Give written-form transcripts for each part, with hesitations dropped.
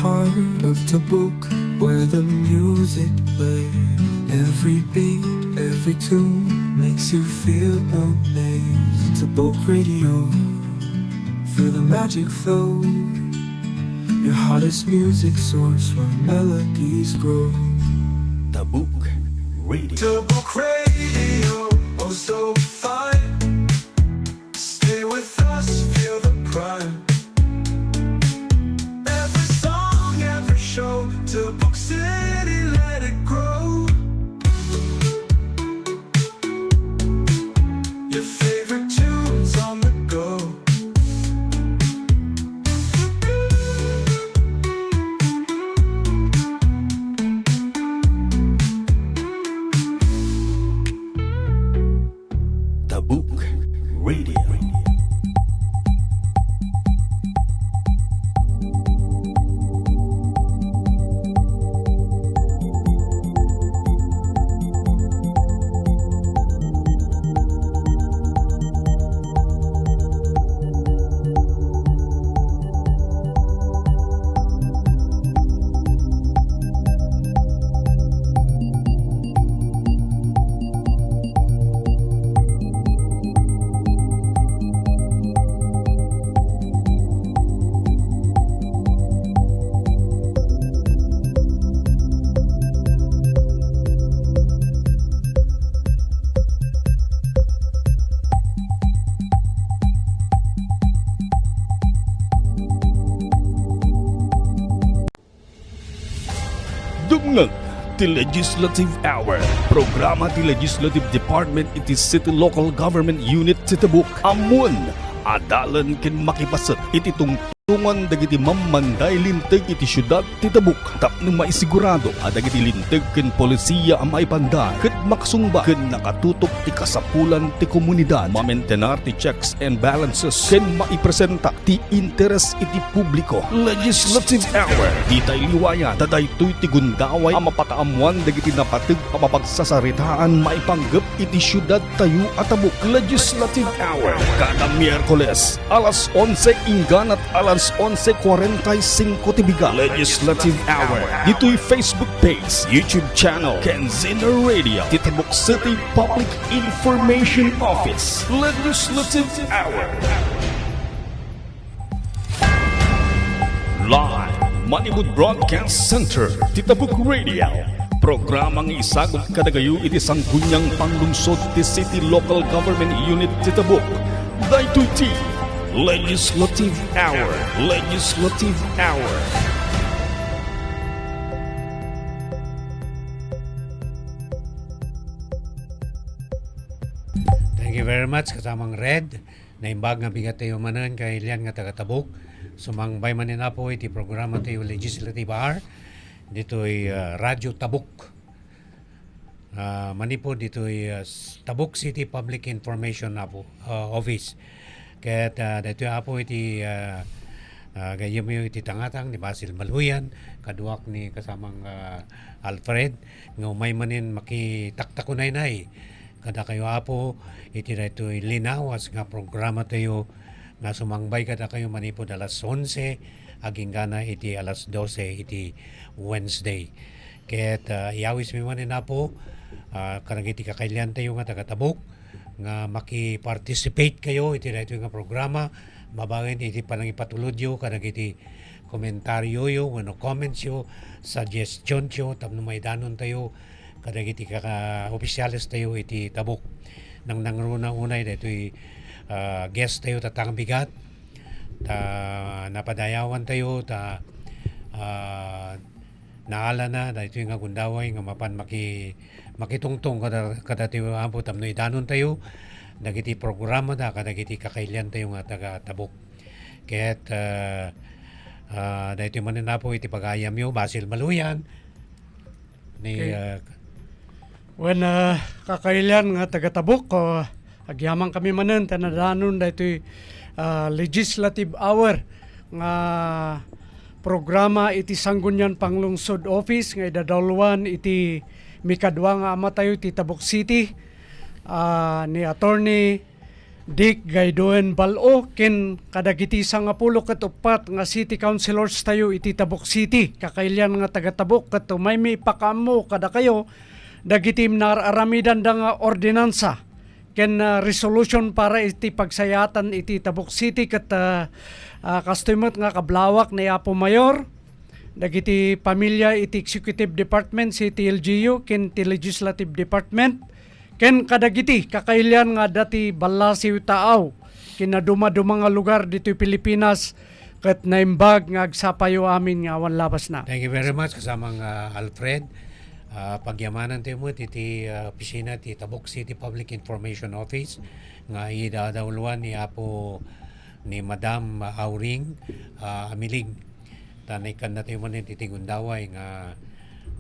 heart of Tabuk, where the music plays. Every beat, every tune makes you feel amazed. Tabuk Radio, feel the magic flow. Your hottest music source where melodies grow. Tabuk Radio. Tabuk Radio, oh so fine. Stay with us, feel the pride. Every song, every show, Tabuk City, let it grow. Your favorite tunes on the go. Tabuk Radio. Dumngag ti Legislative Hour. Programa ti Legislative Department iti City Local Government Unit ti Tabuk. Amun, adalan ken makipasat iti tungtungan dagiti mammanday linteg iti syudad ti Tabuk. Tapno maisigurado dagiti linteg ken polisiya ang maipandan ket maksungba ken nakatutok ti kasapulan ti komunidad. Mamentenar ti checks and balances ken maipresenta ti interes iti publiko. Legislative Hour. Ditay liwayan dadaytoy ti gundaway ang mapakaamuan dagiti napateg a mapagsasaritaan maipanggep iti syudad tayo at Tabuk. Legislative Hour. Kada Miyerkules alas 11 inggan at alas 11:45 tibiga. Legislative Hour. Dito'y Facebook page, YouTube channel, Kenzina Radio, Tabuk City Public Information Office. Legislative Hour. Live, Manibud Broadcast Center, Tabuk Radio. Programang isagot kadagayo iti sanggunyang panglungsod ti City Local Government Unit ti Tabuk. Daytoy ti Legislative Hour. Legislative Hour. Thank you very much kasamang Red na imbag nga bigat tayo manan kay Lian nga taga-Tabuk. Sumangbay man na po iti programa tayo Legislative Hour. Dito'y Radyo Tabuk. Manipod dito'y Tabuk City Public Information Office. Kaya't dito po iti gayam yung iti tangatang ni Basil Maluyan, kaduak ni kasamang Alfred, nga umay manin makitaktakunay na kada kayo apo iti dito'y linawas nga programa tayo nga sumangbay kada kayo manipod alas 11 aging gana iti alas 12 iti Wednesday. Kaya't iawis mi manin na po karang iti kakailan tayo nga taga-Tabuk nga maki-participate kayo iti dito nga programa. Mabangin iti panangipatulod yo karang iti komentaryo yo, wano comments yo, suggestion yo, tapno maidanon tayo karang iti kaka-opisyales tayo iti Tabuk. Nang nangruna unay dito'y guest tayo tatang bigat napadayawan tayo naala na dito nga gundaway nga mapan makitungtong kada tayo ampo tamno idanon tayo dagiti programa kada iti kakailan tayo nga taga Tabuk. Kaya't dito man na po iti pagayam yo Basil Maluyan ni kakailan nga taga Tabuk agyaman kami manen tanadanon daytoy Legislative Hour nga programa iti Sangguniang Panglungsod Office nga idadalwan iti mikadwa nga ama tayo iti Tabuk City ni Attorney Dick Gaydoen Balo ken kadagiti nga pulo ket upat nga city councilors tayo iti Tabuk City. Kakailyan nga taga Tabuk ket may pakamo kada kayo dagiti nararamidan da nga ordinansa ken resolution para iti pagsayatan iti Tabuk City ket kastimot nga kablawak ni Apo Mayor dagiti pamilya iti Executive Department si LGU ken ti Legislative Department ken kadagiti kakailyan nga dati balasiw taaw kinaduma-duma nga lugar dito Pilipinas ket naimbag nga agsapayo amin nga awan labas na. Thank you very much kasamang Alfred. Pagyamanan tayo mo iti opisina ti Tabuk City Public Information Office nga idadawluan ni Apo ni Madam Auring Amilig. Tanay kan na tayo mo iti Gundaway nga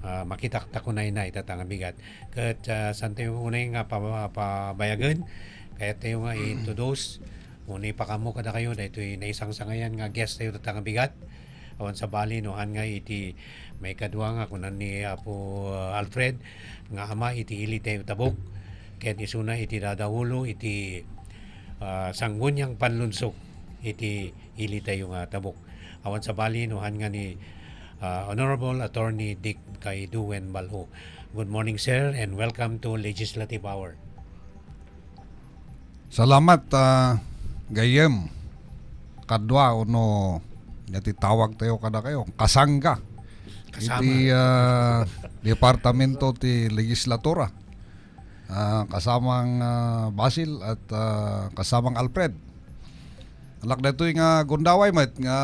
makitakta ko na itatang bigat. Kat saan tayo unay nga pabayagan, kaya tayo nga introduce, unay pakamo kada kayo, dahil ito'y naisang sangayan nga guest tayo tatang bigat. Awan sa bali, nohan nga iti may kadwa nga kunan ni Apo Alfred, nga ama iti ili tayo Tabuk, kaya isuna iti dadawulo, iti sanggun yang panlunsok, iti ili tayo nga Tabuk. Awan sa bali, nohan nga ni Honorable Attorney Dick Gaydoen Balo. Good morning, sir, and welcome to Legislative Hour. Salamat, Gayem. Kadwa, uno, natitawag tayo kada kayo. Kasangga. Kasama. Iti Departamento ti Legislatura. Kasamang Basil at kasamang Alfred. Alak na ito nga gundaway, mat, nga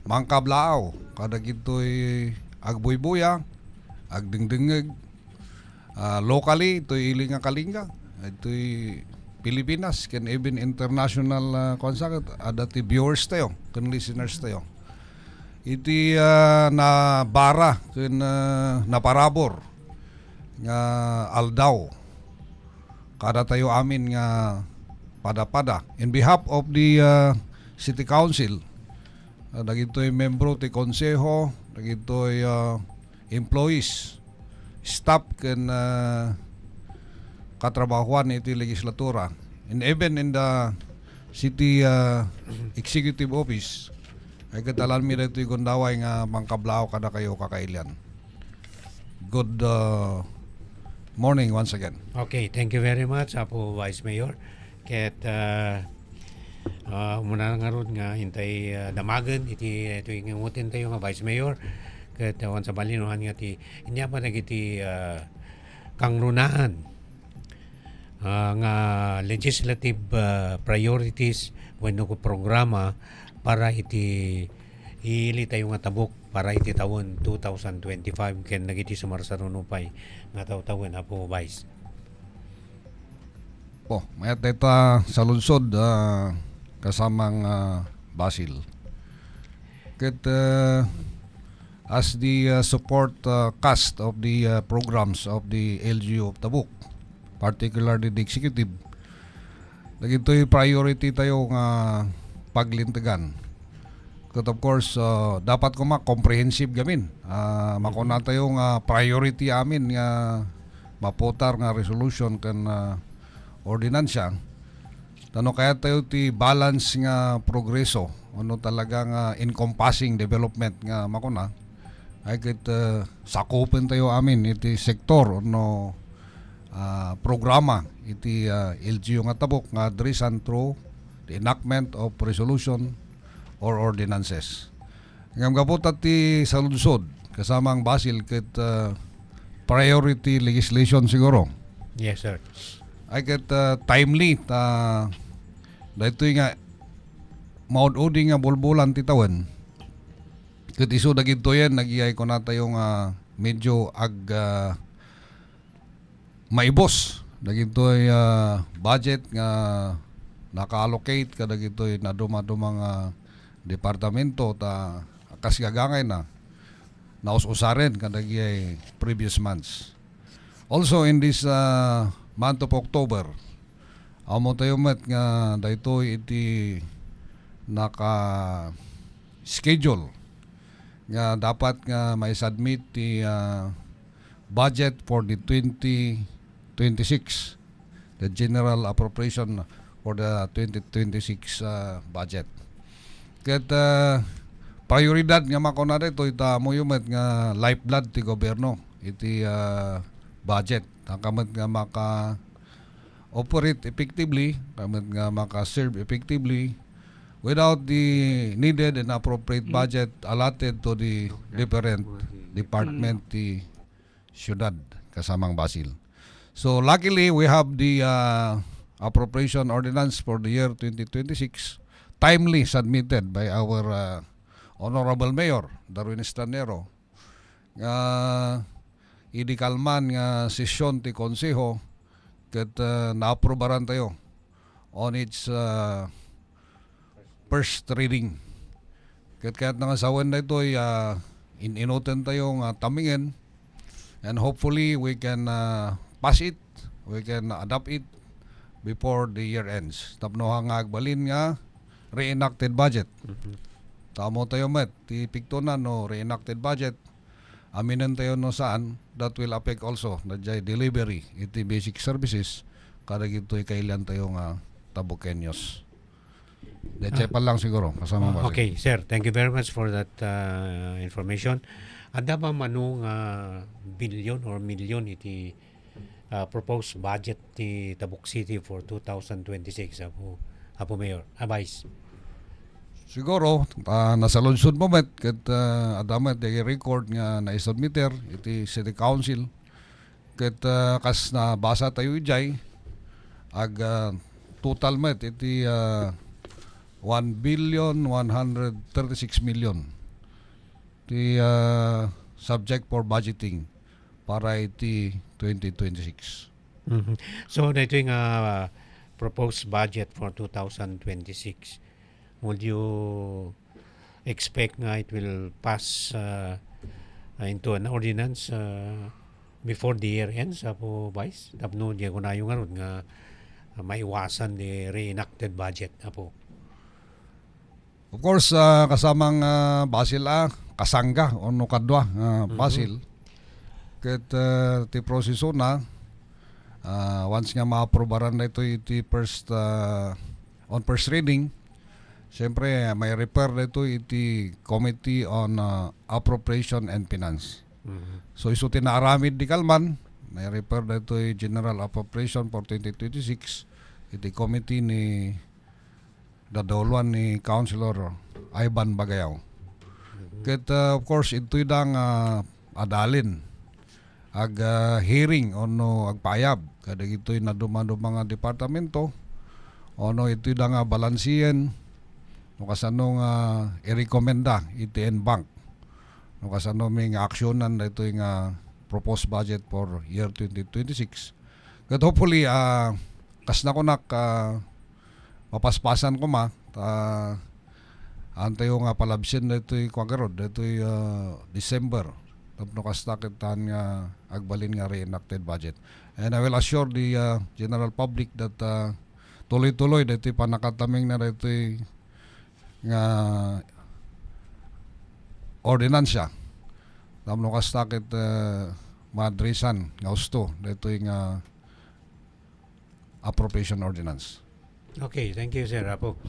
mangkablaaw. Kada gito'y agbuybuya, agdingdingig. Locally, ito'y ili nga kalinga. Ito'y Pilipinas, can even international concert. Adati viewers tayo, can listeners tayo. Iti na bara, kan naparabor, nga aldaw. Kada tayo amin nga pada-pada. In behalf of the City Council, dagitoy membro ti konseho, dagitoy employees, staff ken katrabahuan iti legislatura, and even in the city executive office, ay katalan mi dito gundaway nga mangkablao kada kayo kakailian. Good morning once again. Okay, thank you very much, Apo Vice Mayor. Ket muna nga ron nga hintay damagan iti ingutin tayo nga Vice Mayor. Ket awan sa balinuhan nga ti inya pa nagiti kangrunahan nga legislative priorities wenno ko programa para iti ili tayo nga Tabuk para iti taon 2025 ken nagiti sumarsarunupay nga taw-tawen Apo Vice. Po, mayat deta sa lungsod kasamang Basil. Ket as the support cast of the programs of the LGU of Tabuk, particularly the executive, nagito'y priority tayo nga paglintigan. But of course, dapat ko comprehensive gamin. Makuna tayo nga priority amin nga maputar nga resolution kan ordinansya. Tano kaya tayo ti balance nga progreso, ano talaga nga encompassing development nga makuna, ay kit sakupin tayo amin iti sektor ano programa iti LGU nga Tabuk nga addressan through the enactment of resolution or ordinances. Ngam kaputat ti sa lungsod kasamang Basil kit priority legislation siguro. Yes, sir. Ay ket timely daytoy nga maud-udi nga bulbulan ti tawen. Ket isu dagito yan nagiyay ko na tayo nga medyo maibos dagitoy budget nga naka-allocate kada gitoy na duma-duma nga departamento ta kasgagangay na naus-usaren kada giyay previous months. Also in this month of October, amo tayo met nga daytoy iti naka-schedule nga dapat nga may submit ti budget for the 2026, the General Appropriation for the 2026 budget. Ket prioridad nga makuna dito ita mo yumet nga lifeblood ti gobyerno iti budget kamet nga maka operate effectively, kamet nga maka serve effectively without the needed and appropriate budget allotted to the different department ti syudad kasamang Basil. So luckily we have the appropriation ordinance for the year 2026 timely submitted by our Honorable Mayor Darwin Estanero nga idikalman nga sesyon ti konseho ket naaprobaran tayo on its first reading. Kaya't nangasawan na ito ay ininoten tayo nga tamingin and hopefully we can pass it, we can adopt it before the year ends. Tapno nga agbalin nga reenacted budget. Tamo tayo met, ti piktunan no reenacted budget. Aminan tayo no saan, that will affect also na jay delivery iti basic services kada gito'y kailan tayo nga tabukenyos. Dechay pa lang siguro kasama ba? Okay, sir. Thank you very much for that information. Ada ba manong billion or million iti proposed budget ti Tabuk City for 2026 Apo Mayor, Vice? Siguro nasa lungsod mo met ket adamet di record nga na-submitter iti City Council ket kas na basa tayo ijay ag total met iti 1,136,000,000 ti subject for budgeting para iti 2026. So ito yung proposed budget for 2026. Would you expect nga it will pass into an ordinance before the year ends, Apo Vice? Tapno di ako na yung nga maiwasan the reenacted budget, Apo. Of course, kasamang Basil kasangga o no kadwa Basil. Ket ti proseso na once nga maaprobaran na ito iti first on first reading, siyempre may refer na ito iti Committee on Appropriation and Finance. So iso tinaaramid di kalman, may refer na ito General Appropriation for 2026 iti committee ni dadolwan ni Councilor Ivan Bagayaw. Ket of course ito'y dang adalin ag hearing ono agpayab kada ito'y nadumado mga departamento ono ito'y dang balansiyen no kasano nga i-recommenda iti NBank no kasano may aksyonan na ito'y nga proposed budget for year 2026. Ket hopefully kas na ko mapaspasan ko antayo nga palabsin na ito'y kwagarod, ito'y December. Tapno kastakitan nga agbalin nga reenacted budget. And I will assure the general public that tuloy-tuloy na ito'y panakataming na ito'y nga ordinansya. Tapno kastakit madrisan nga usto na ito'y nga appropriation ordinance. Okay, thank you, Sir Apo.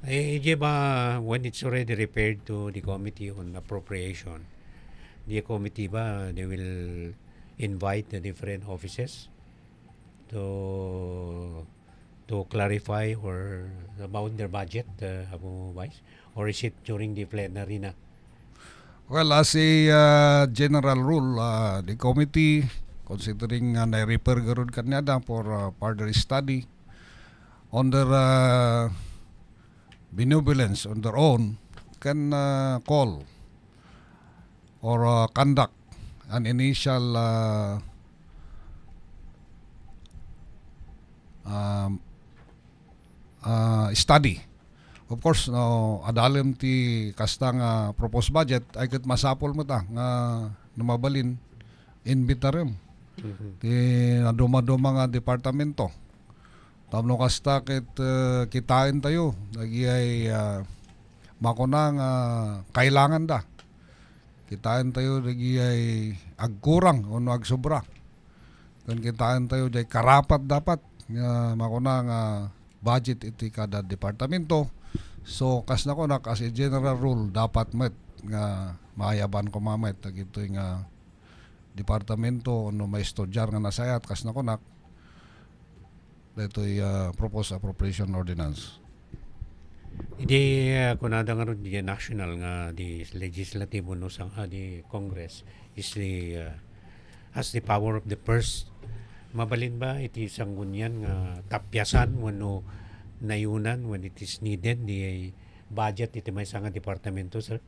When it's already referred to the Committee on Appropriation, the committee they will invite the different offices to clarify or about their budget, Apo Vice? Or is it during the plenary na? Well, as a general rule, the committee, considering na-refer garod kanyada for further study, on their benevolence on their own, can call or conduct an initial study. Of course, no, adalem ti kastang proposed budget ay ket masapol mo ta nga numabalin invitarem ti naduma-duma nga departamento. Tamno kasta ket kitain tayo nagiyay makunang kailangan da. Kitain tayo nagiyay agkurang o agsobra. Kan kitain tayo jay karapat dapat nga makunang budget iti kada departamento. So kas na ko na as a general rule dapat met nga maayaban ko mamet dagito nga departamento no may estudyar nga nasayat kas na ko na dito'y proposed appropriation ordinance. Di kunada nga ron di national nga di legislative no sang di Congress is the has the power of the purse. Mabalin ba iti sanggunyan nga tapyasan wenno nayunan when it is needed di budget iti may nga departamento, sir?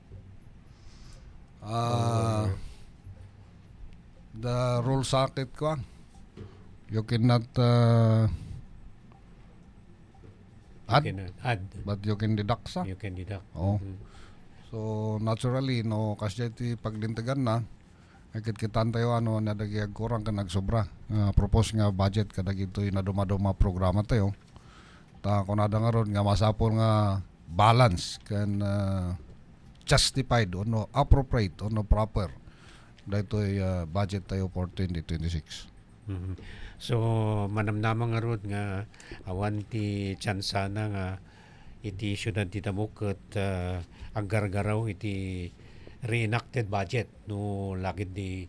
The rule sakit ko you cannot add, You can add. but you can deduct sa. You can deduct. Oo. Mhm. So naturally no kasi iti paglintigan na akit kitan tayo na dagiag kurang ka nagsobra. Propose nga budget kada gito'y na dumaduma programa tayo. Ta kunada nga ron nga masapol nga balance kan justified o no appropriate o no proper daytoy budget tayo for 2026. Mhm. So manamnama nga rod nga awan ti tsansa na nga iti syudad ti Tabuk ket aggargaraw iti reenacted budget no lagid di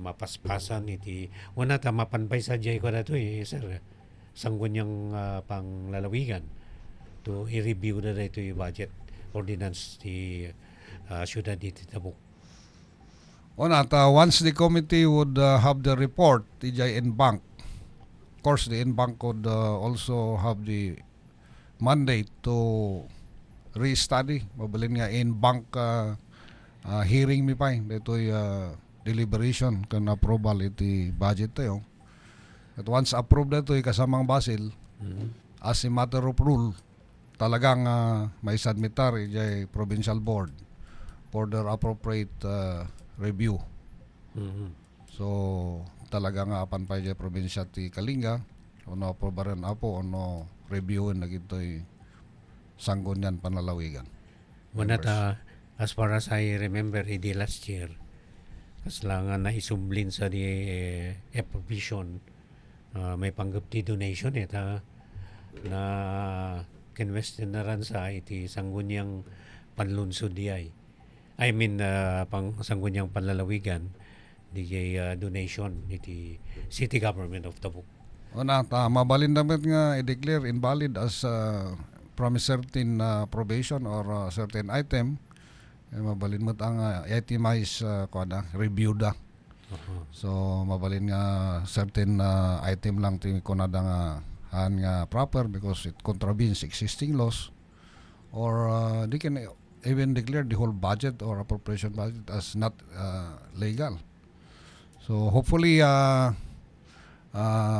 mapaspasan iti una ta mapanpay sa jay ko dato sir sanggunyang panglalawigan to i-review na dito yung budget ordinance ti syudad ti Tabuk. Once the committee would have the report, TJ Bank, of course, the Bank could also have the mandate to re-study. Mabalin nga Bank hearing mi pa dito'y deliberation kan approval iti budget tayo. At once approved na ito'y kasamang basil, as a matter of rule, talagang may submitar iti provincial board for their appropriate review. Mhm. So talaga nga apan pa jay probinsya ti Kalinga ono aprobaran apo ono reviewin na gito'y sanggunyan panlalawigan. Una ta, as far as I remember, idi last year, kas lang na isumblin sa di appropriation, may panggap ti donation ta na kinwestiyon na ran sa iti sanggunyang panlunsod di ay. I mean, pang sanggunyang panlalawigan, di donation iti city government of Tabuk. Una ta mabalin damit nga i-declare invalid as from a certain probation or certain item. Mabalin mo ang itemize review da. So mabalin nga certain item lang ti kunada nga nga proper because it contravenes existing laws or they can even declare the whole budget or appropriation budget as not legal. So hopefully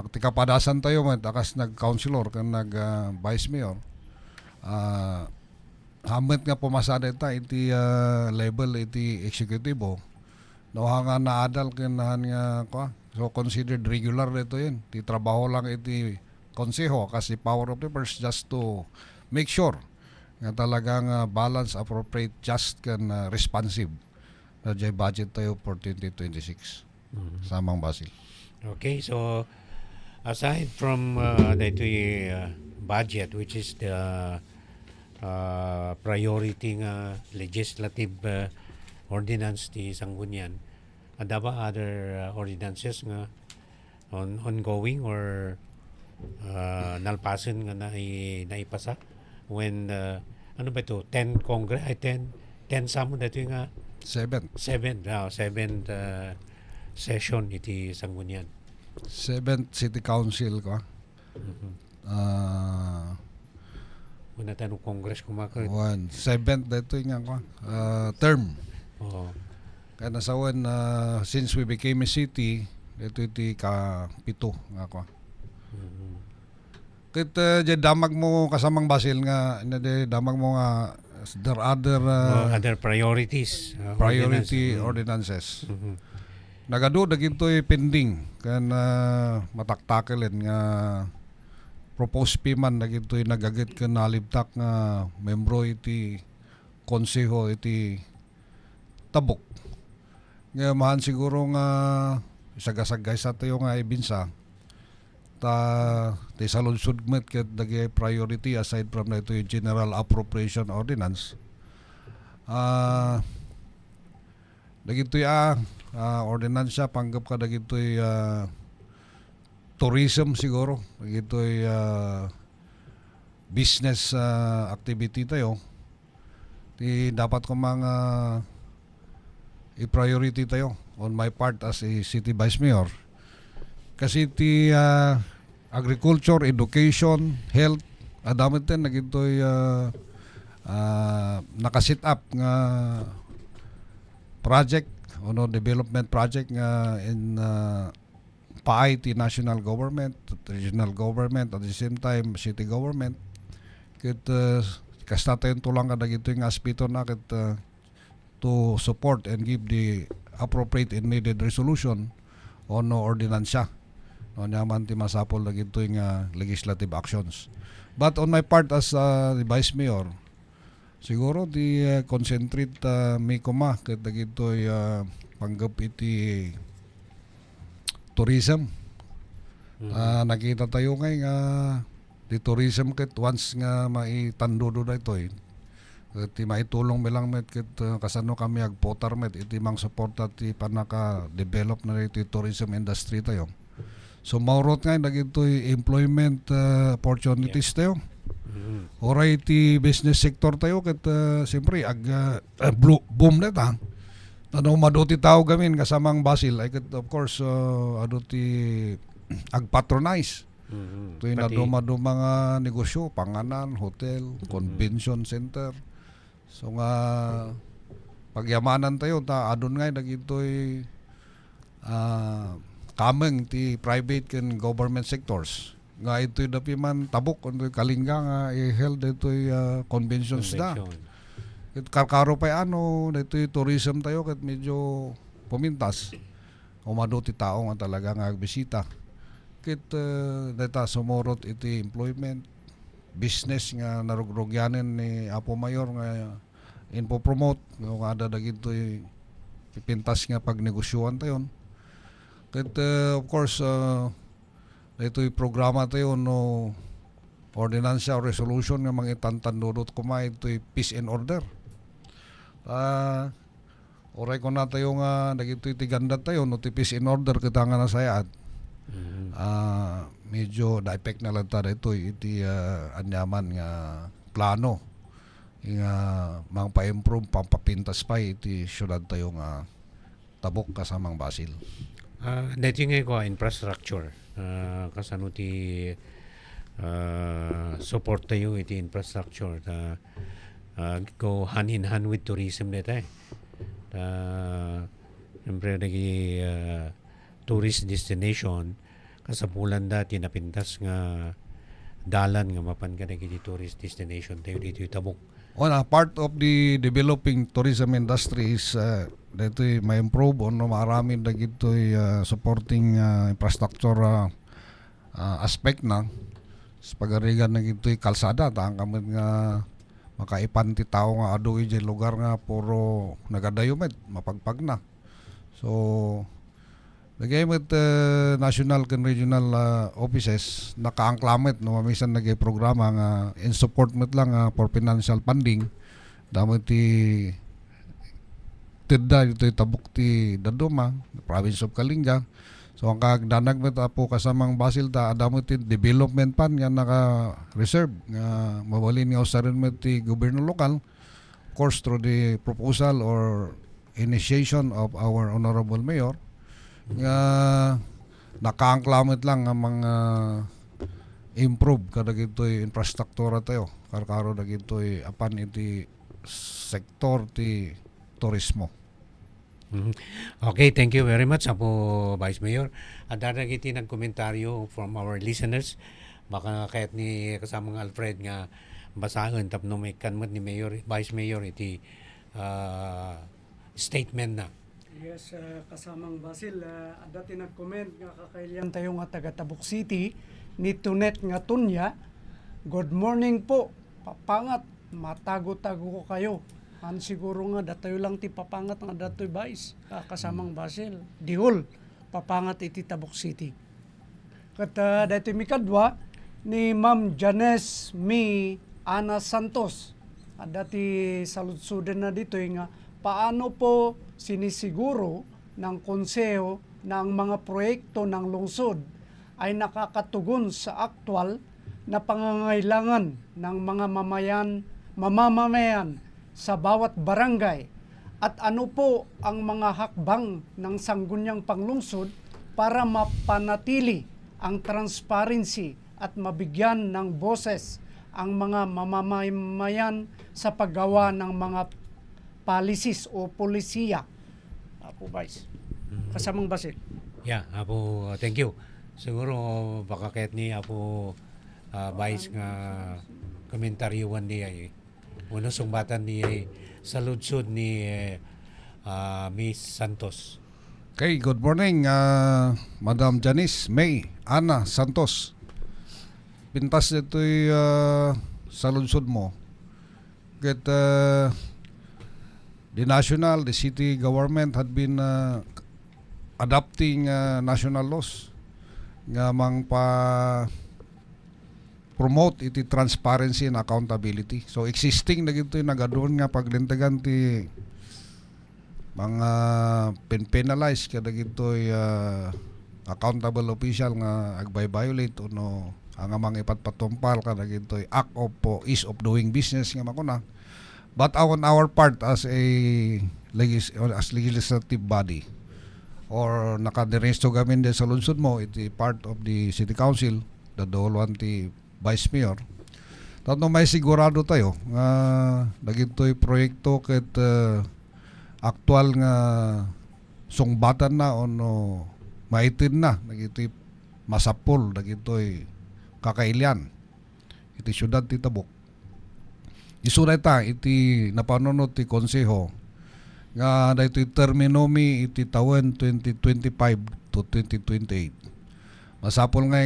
tikapadasan tayo man takas nag-councilor kan nag-vice mayor hamet nga pumasada ita iti level iti executibo no nga naadal kinahan nga so considered regular dito yun ti trabaho lang iti konseho kasi power of the purse just to make sure nga talagang balance, appropriate, just kan responsive na jay budget tayo for 2026 samang basil. Okay, so aside from the budget, which is the priority nga legislative ordinance ti Sanggunian, ada ba other ordinances nga ongoing or nalpasan nga naipasa when ano ba ito 10 Congress ay 10 samo dito nga 7th session iti Sanggunian. 7th City Council ko. Una tanong Congress kumaka. 7th dito nga ko. Term. Oo. Kaya nasawan since we became a city, dito iti ka-pito nga ko. Kit damag mo kasamang basil nga damag mo nga there other other priorities. priority ordinances. Nagado dagitoy pending kan mataktakelin nga proposed piman dagitoy nagagit ken nalibtak nga membro iti konseho iti Tabuk. Nga mahan siguro nga sagasagay sa tayo nga ibinsa ti saludsod met ket dagay priority aside from na ito yung General Appropriation Ordinance. Dagitoy ordinansya panggap ka dagitoy tourism siguro. Dagitoy business activity tayo. Ti dapat ko mga i-priority tayo on my part as a city vice mayor. Kasi ti agriculture, education, health, adamit din nagitoy nakasit up nga project development project nga in paay ti national government, regional government, at the same time city government. Ket kasta tayo tulang ka dagito yung aspito na ket to support and give the appropriate and needed resolution on ordinansya. No naman ti masapol dagito yung legislative actions. But on my part as the vice mayor, siguro di concentrate may kuma ket dagito panggap iti tourism. Nakita tayo ngay nga di tourism ket once nga maitandudo da ito iti maitulong bilang met ket kasano kami agpotar met iti mang suporta ti panaka-develop na iti tourism industry tayo. So maurot nga dagitoy employment opportunities tayo. Oray ti business sector tayo ket siyempre boom na ta. Ano maduti tao gamin kasamang Basil ay ket of course ado ti agpatronize. Ito yung naduma-duma nga negosyo, panganan, hotel, convention center. So nga pagyamanan tayo adun nga dagitoy kameng ti private ken government sectors. Nga ito'y dapi man tabok ito'y kalingga nga i-held ito'y conventions da. Ket karkaro pa ito'y tourism tayo ket medyo pumintas. Umado ti tao nga talaga nga agbisita. Ket data sumorot iti employment business nga narugrugyanen ni Apo Mayor nga inpo-promote nga ada dagito'y pipintas nga pagnegosyoan tayon. Ket of course ito'y programa tayo no ordinansya o resolution nga mga itantandudot kumay ito'y peace and order. Oray ko na tayo nga dagito'y tigandat tayo no ti peace and order kita nga nasayaat. Medyo na-effect na lang tada iti anyaman nga plano nga mga pa-improve pampapintas pa iti syudad tayo nga tabok kasamang Basil. Dito nga ko infrastructure kasano ti support tayo iti infrastructure go hand in hand with tourism dito siyempre nagi tourist destination kasapulan dati napintas nga dalan nga mapan ka nagi tourist destination tayo dito tabok. Part of the developing tourism industry is dito may improve marami dagito supporting infrastructure aspect na sa pagarigan na gito kalsada ang kamit nga makaipan ti tao nga adu iti lugar nga puro nagadayumet mapagpag na. So nagaymet national and regional offices nakaangklamet no mamisan nagay programa nga in support met lang for financial funding damo ti tidda ito tabuk ti Daduma province of Kalinga. So ang kagdanag met apo kasamang Basil ta adamo ti development fund nga naka reserve nga mawalin nga usarin met ti gobyerno lokal of course through the proposal or initiation of our honorable mayor nga nakaangklamet lang ang mga improve kada gito'y infrastruktura tayo karkaro na gito'y apan iti sektor ti turismo. Okay, thank you very much Apo Vice Mayor. At daragiti nagkomentaryo from our listeners baka kahit ni kasamang Alfred nga basahan tapno may kanmat ni Mayor Vice Mayor iti statement na. Yes, kasamang Basil, dati nag-comment nga kakailian tayo nga taga Tabuk City ni Tunet nga Tunya. Good morning po, papangat, matago-tago ko kayo. Siguro nga datayo lang ti papangat nga datoy Vice, kasamang Basil. Dihol, papangat iti Tabuk City. Kat dati mikadwa ni Ma'am Janice Mi Ana Santos. Dati saludsudan na dito nga paano po sinisiguro ng konseho na ang mga proyekto ng lungsod ay nakakatugon sa aktwal na pangangailangan ng mga mamamayan sa bawat barangay at ano po ang mga hakbang ng Sangguniang Panglungsod para mapanatili ang transparency at mabigyan ng boses ang mga mamamayan sa paggawa ng mga policies o polisiya. Apo Vice. Kasamang Basil. Yeah, Apo, thank you. Siguro baka kahit ni Apo Vice nga komentaryoan niya uno sumbatan ni sa lutsod ni Miss Santos. Okay, good morning, Madam Janice May Ana Santos. Pintas ito'y sa lungsod mo. Ket the national, the city government had been adopting national laws nga mang promote iti transparency and accountability. So existing na gito yung nagadun nga paglintagan ti mga penalize kada gito accountable official nga agbay-violate no ang amang ipatpatumpal kada gito act of ease of doing business nga makuna. But on our part as a legislative body or nakadiresto gamin din sa lungsod mo, iti part of the city council, the doluan ti vice mayor. Tanto may sigurado tayo nga dagitoy proyekto ket aktual nga sungbatan na ono maitin na dagitoy masapol dagitoy kakailian iti syudad ti Tabuk. Isuray ta iti napanunod ti konseho nga daytoy terminomi iti tawen 2025 to 2028. Masapol nga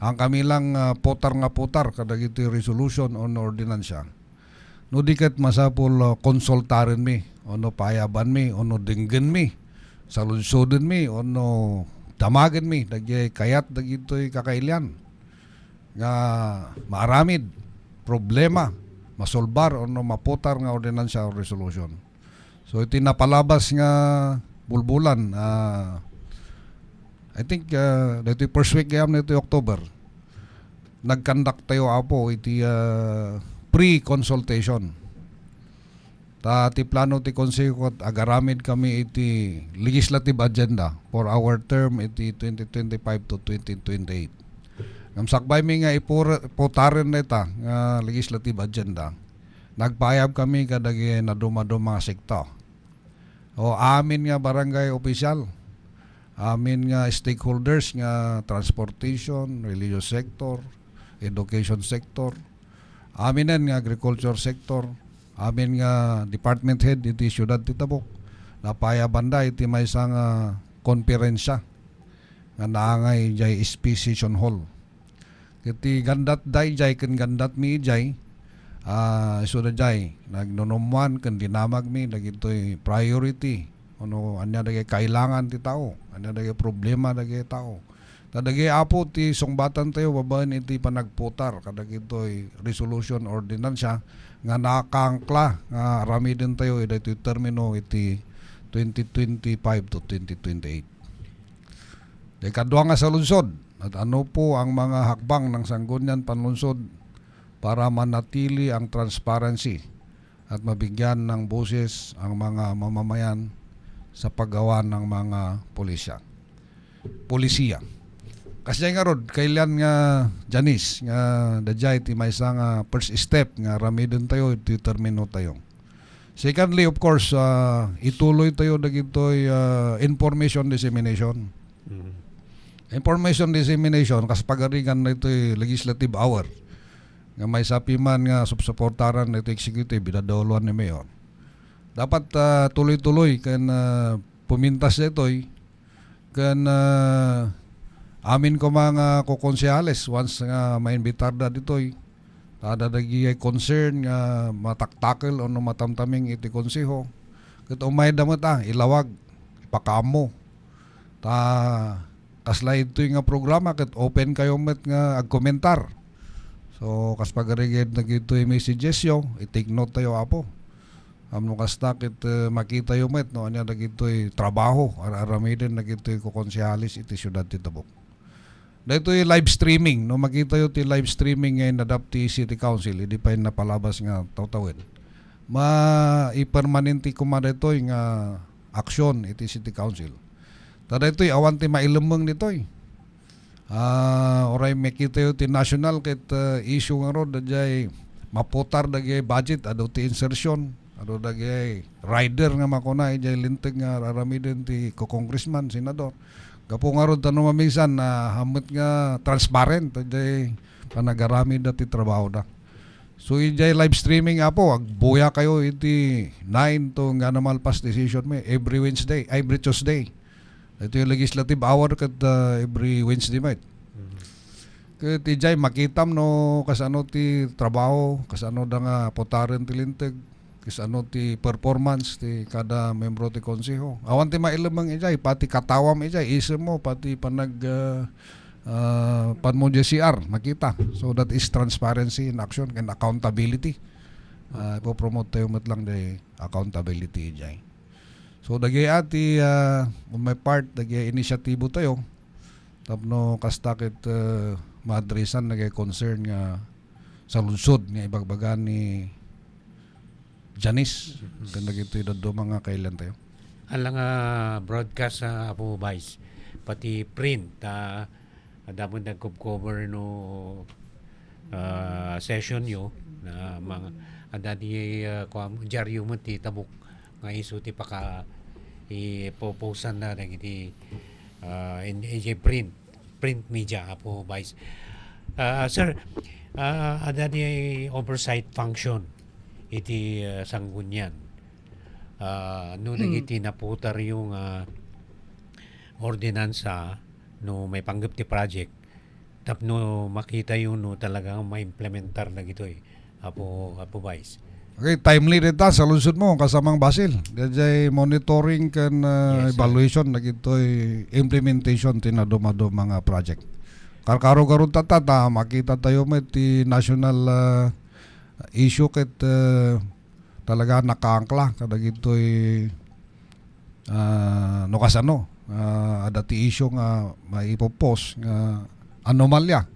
ang kami lang potar kadagiti resolution on ordinansya. No diket masapol konsultaren mi, ono payaban mi, ono dinggen mi, saludsuden mi, ono damagen mi, dagiti kayat dagitoy kakailian nga maaramid problema masolbar ono maputar nga ordinansya o resolution. So iti napalabas nga bulbulan I think dito first week gayam nito October nagkandak tayo apo iti pre-consultation. Ti plano ti konseho at agaramid kami iti legislative agenda for our term iti 2025 to 2028. Namsakbay mi nga iputaren nita nga legislative agenda. Nagpayab kami kadagi na dumaduma sekta. O amin nga barangay official, amin nga stakeholders nga transportation, religious sector, education sector, amin nga agriculture sector, amin nga department head iti syudad ti Tabuk. Napaya banda iti may isang konferensya nga naangay jay SP Session Hall. Iti gandat day jay ken gandat mi jay so da jay nagnonomuan ken dinamag mi dagitoy priority ano anya dagay kailangan ti tao, anya dagay problema dagay tao. Tadagay apo ti sungbatan tayo babaen iti panagputar kadagitoy resolution ordinansya nga nakangkla nga ramiden tayo iti termino iti 2025 to 2028. Kadua nga sa lungsod at ano po ang mga hakbang ng Sangguniang Panlungsod para manatili ang transparency at mabigyan ng boses ang mga mamamayan sa paggawa ng mga polisiya. Kasi nga rod, kailan nga Janice, nga dajay ti may nga first step nga ramidon tayo, iti termino tayo. Secondly, of course, ituloy tayo dagitoy information dissemination. Information dissemination, kas pagarigan na ito'y legislative hour. Nga may sapi man nga subsuportaran na ito executive, bidadoluan ni Mayor. Dapat tuloy-tuloy kan pumintas ito'y kan amin ko mga kokonsehales once nga maimbitar da dito'y tadadagi ay concern nga mataktakel o matamtaming iti konseho. Kat umay damot ilawag, ipakamo. kasla ito nga programa ket open kayo met nga agkomentar. So kas pagarigid na gito yung messages yo, i-take note tayo apo. Amno kasta ket makita yo met no anya dagito trabaho aramiden dagito ko konsehalis iti syudad ti Tabuk. Dito yung live streaming no makita yo ti live streaming nga inadapt ti City Council hindi pa yun napalabas nga tawtawid. I-permanente kumada ito yung aksyon iti City Council. Tada ito awan ti mailumeng nito oray makita yo ti national ket issue nga ro dajay maputar dagay budget ado ti insertion ado dagay rider nga makuna ijay linteg nga raramiden ti congressman senador gapo nga ro tanong mamisan na hamot nga transparent dajay panagarami dati trabaho da. So ijay live streaming apo agbuya kayo iti 9 to nga namalpas decision me every Wednesday every Tuesday. Ito yung legislative hour kat every Wednesday night. Kat ijay makitam no kasano ti trabaho, kasano da nga potaren ti linteg, kasano ti performance ti kada membro ti konseho. Awan ti mailamang ijay, pati katawam ijay, isip mo, pati panag panmo JCR, makita. So that is transparency in action and accountability. Ipopromote tayo matlang de accountability ijay. So dagay ati may part dagay inisyatibo tayo tapno kastakit maadresan nagay concern nga sa lungsod nga ibagbagan ni Janice kanda gito idado mga kailan tayo. Alang broadcast sa Apo Vice pati print damon nag-cover no session yo na mga adani dyaryo mo ti Tabuk nga iso ti paka ipoposan na nagiti print media Apo Vice. Sir, ada ni oversight function iti Sanggunian. No nagiti naputar yung ordinansa no may panggap ti project tapno makita yun no talagang ma-implementar na gito Apo Vice. Okay, timely rita sa lungsod mo kasamang Basil. Dajay monitoring kan Yes, evaluation nagitoy implementation tinadumado mga project. Karkaro-karon tata makita tayo met ti national issue ket talaga nakaangkla kadagitoy no kasano adati issue nga maipopos nga anomalya.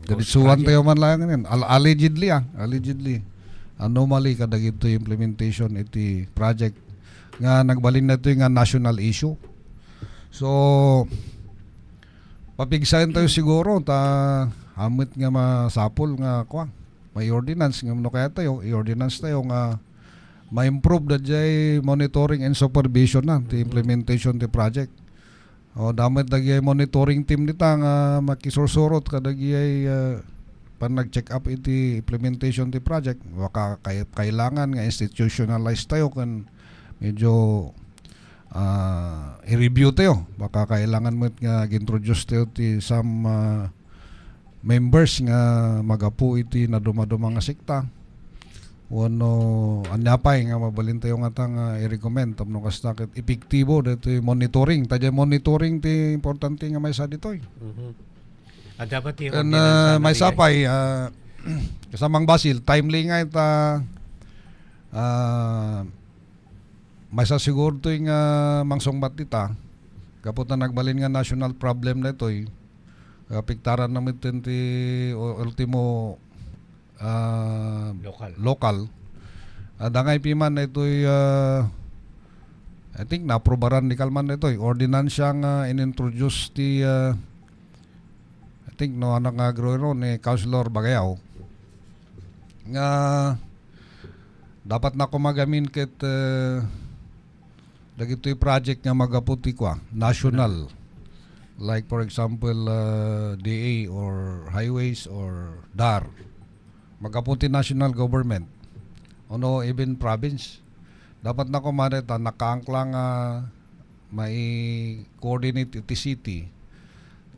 Jadi suwan tayo man lang yan. Allegedly anomaly kada gito implementation iti project nga nagbalin na ito nga national issue. So papigsahin tayo siguro ta hamit nga masapol nga may ordinance nga no kaya tayo i-ordinance tayo nga ma-improve dajay monitoring and supervision na ti implementation ti project. O damit dagay monitoring team nita nga makisursurot kadagay pan nag-check up iti implementation ti project baka kailangan nga institutionalized tayo kan medyo i-review tayo baka kailangan mo nga gintroduce tayo ti some members nga magapu iti naduma-duma nga sikta wano anyapay nga mabalin tayo nga tang i-recommend tapno kastakit epektibo dito monitoring tadya monitoring ti importante nga may sa ditoy. Dapat And may sapay kasamang Basil timely nga ita may sasiguro to yung mangsongbat ita kapot na nagbalin nga national problem na ito piktaran namin ti ultimo local dangay piman na ito I think naprobaran ni Kalman na ito ordinansya nga inintroduce ti I think no anak nga agro ni Councilor Bagayaw nga dapat na kumagamin ket dagitoy project nga magaputi kwa national like for example DA or highways or DAR magaputi national government ono even province dapat na kumareta nakaangklang may coordinate iti city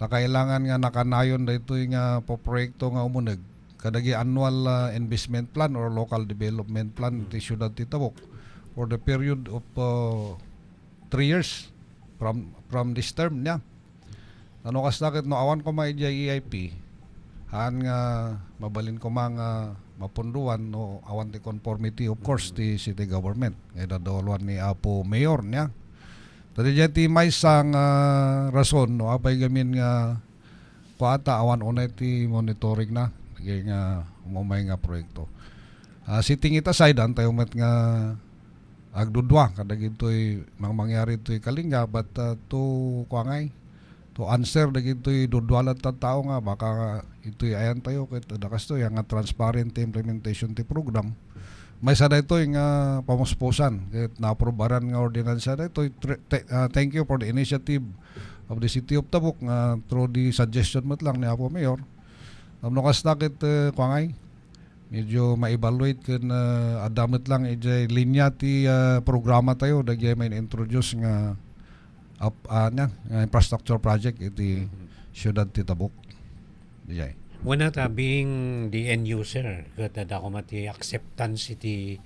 na kailangan nga nakanayon dito nga po proyekto nga umuneg kadagi annual investment plan or local development plan ti syudad ti Tabuk for the period of 3 years from this term niya Ano kas nakit no awan ko may EIP, haan nga mabalin ko mga mapunduan no awan ti conformity of course ti city government. Ngayon dadawalwan ni Apo Mayor niya. Tadi ti may isang rason no apay gamin nga kuata awan unay ti monitoring na naging umumay nga proyekto. Sitting it aside tayo met nga agdudwa kada gitoy mangyari to'y kalinga but to kuangay to answer dagitoy dudwalat ta tao nga baka ito'y ayan tayo ket dakas to yang nga transparent implementation ti program may sada ito nga pamuspusan ket naaprobaran nga ordinansa dito. Thank you for the initiative of the City of Tabuk nga through the suggestion mat lang ni Apo Mayor amno kas nakit kuangay medyo ma-evaluate ken adamit lang ijay linya ti programa tayo dagay may introduce nga infrastructure project iti siyudad ti Tabuk. Dijay. Una ta being the end user kada ko mati acceptance iti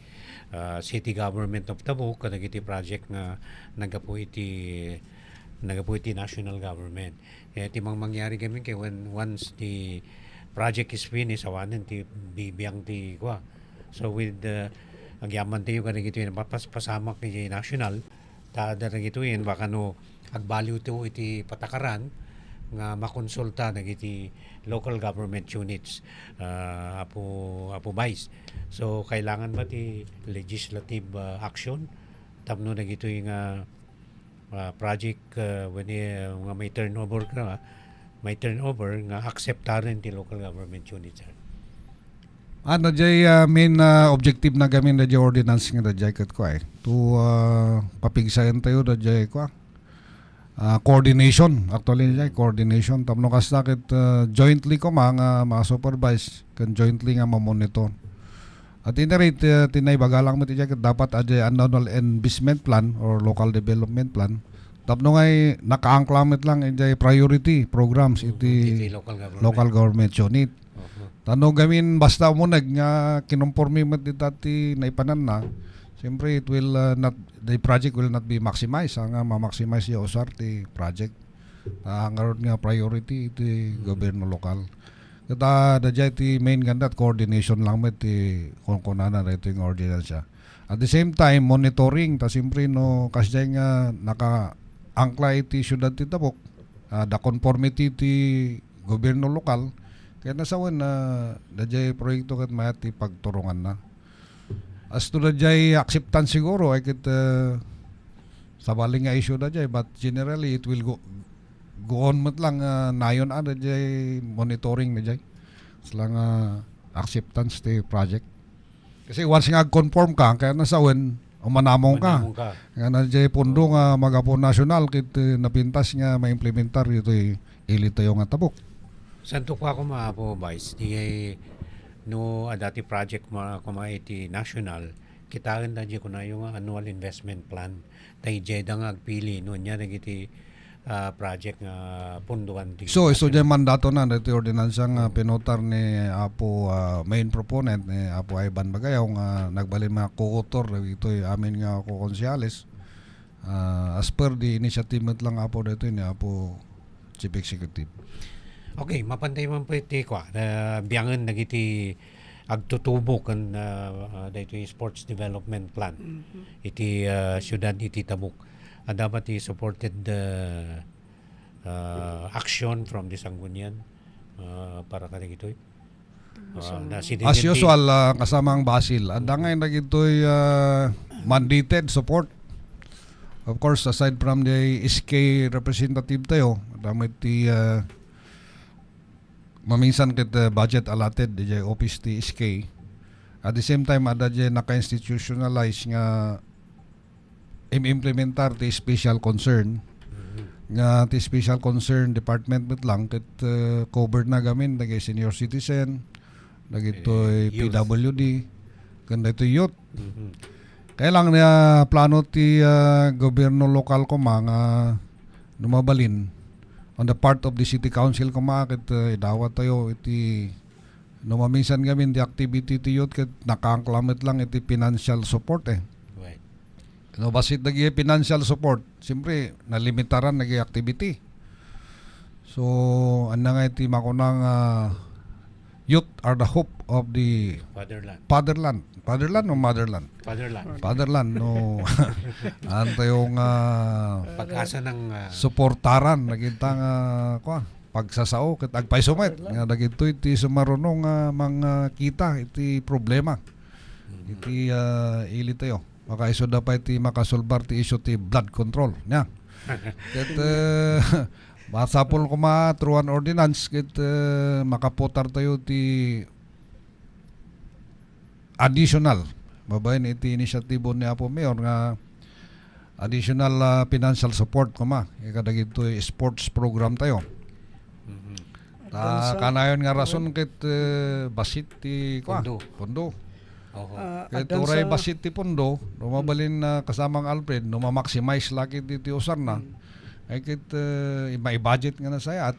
city government of Tabuk kada iti project nga nagapu iti national government. Iti mangyari kami kay when once the project is finished awanen ti bibiyang ti kwa. So with agyaman tayo kada iti pasamak ni national tada na gituin baka no agbaliw to iti patakaran nga makonsulta nagiti local government units apo vice. So kailangan ba ti legislative action tapno nagito yung project when nga may turnover nga acceptaran ti local government units. Ano jay main objective na gamin na jay ordinance nga dajay kat ko to papigsayan tayo dajay ko coordination actually jay coordination tapno kas nakit jointly ko mga supervise kan jointly nga mamonitor at inarate tinay bagalang mo tijay dapat ajay annual investment plan or local development plan tapno ngay nakaangklamit lang jay priority programs iti local government unit. Tano gamin basta umunag nga kinumpormi mo dati na ipanan na siyempre it will not the project will not be maximized nga ma-maximize yung usar ti project ngaron nga priority iti gobyerno lokal kata dadya ti main ganda coordination lang met ti kunkunana na ito yung ordinance at the same time monitoring ta siyempre no kasya nga naka-angkla iti syudad ti Tabuk the conformity ti gobyerno lokal kaya nasawan na dajay proyekto kat mayat pagturungan na. As to dajay acceptance siguro ay kit sabaling nga issue dajay but generally it will go on mat lang nayon dajay monitoring dajay. Slang acceptance ti project. Kasi once nga conform ka kaya nasawan umanamong ka. Nga dajay pundo nga magapo national kit napintas nga maimplementar ito ilit tayo nga Tabuk. Santo ko ako maapo vice di no dati project kuma iti national kitaan da di ko na yung annual investment plan tay jeda nga agpili no nya nagiti project nga punduan ti so dyan mandato na dito ordinansa nga pinotar ni Apo main proponent ni Apo Ivan Bagayaw nga nagbalin mga co-author dito amin nga ko-konsyales as per the initiative lang Apo dito ni Apo Chief Executive. Okay, mapantay man po iti kwa. Biyangan nagiti agtutubo kan dito yung sports development plan. Iti syudad iti Tabuk. Dapat i-supported action from the Sanggunian para ka dito. As usual, kasamang Basil. Anda nga nagito'y mandated support. Of course, aside from the SK representative tayo, damit ti maminsan kit budget allotted di office ti SK. At the same time ada di naka-institutionalize nga implementar ti special concern nga ti special concern department mit lang kit covered na gamin dagay senior citizen dagito PWD kanda ito youth. Kaya lang na plano ti gobyerno lokal ko mga numabalin on the part of the city council ko makit idawat tayo iti no maminsan gamin di activity ti youth ket nakaangklamit lang iti financial support Right. No basit nagi financial support siyempre nalimitaran nagi activity. So anda nga iti makunang youth are the hope of the Fatherland. Fatherland o motherland? Fatherland no. Anta yung Pag-asa ng suportaran nagintang pagsasao ket agpaisumet nga dagito iti sumarunong mga kita iti problema iti ili tayo makaiso da pa iti makasolbar ti issue ti blood control nya ket masapol ko truan ordinance ket makapotar tayo ti additional babaen iti inisyatibo ni Apo Mayor nga additional financial support kuma kadagito sports program tayo. Kanayon nga rason ket basit ti pondo. Ket uray basit ti pondo, lumabalin na kasamang Alfred, no ma-maximize laki ti usar na. Ay ket i-budget nga na sayat.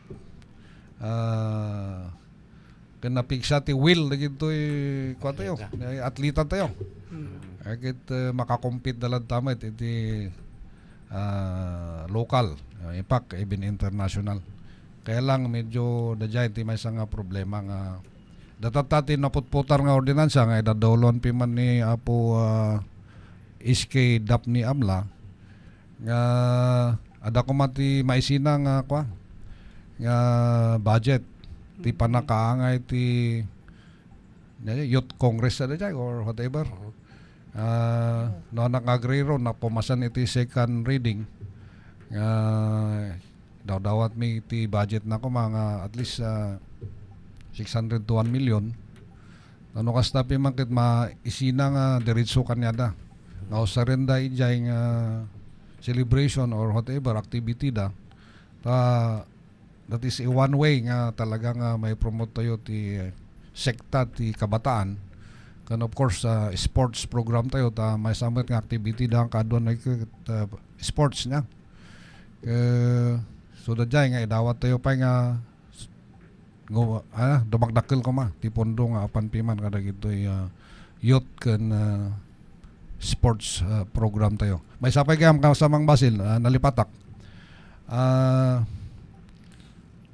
Ken napiksa ti will dagito kwa tayo, atleta tayo. Ay ket makakompete dalad tamet iti local, impact even international. Kaya lang medyo dadya iti may nga problema nga datati naputputar nga ordinansa nga idadolon piman ni Apo SK Daphne Amla nga ada ko mati maisina nga nga budget ti panakaangay ti youth congress ada jay or whatever. No nag-agree ron na pumasan iti second reading dawat may iti budget na ko mga at least 600 to 1 million. Ano kas tapi makit maisina nga diretso kanyada. Nga usarenda ijay nga celebration or whatever activity da. That is a one way nga talaga nga may promote tayo ti sekta ti kabataan. And of course sports program tayo may samot nga activity da ang kadwan sports niya. So dadya nga idawat tayo pa nga dumagdakil ko ti pondo nga apan piman kada gitoy youth ken sports program tayo. May sapay kayam kasamang Basil nalipatak.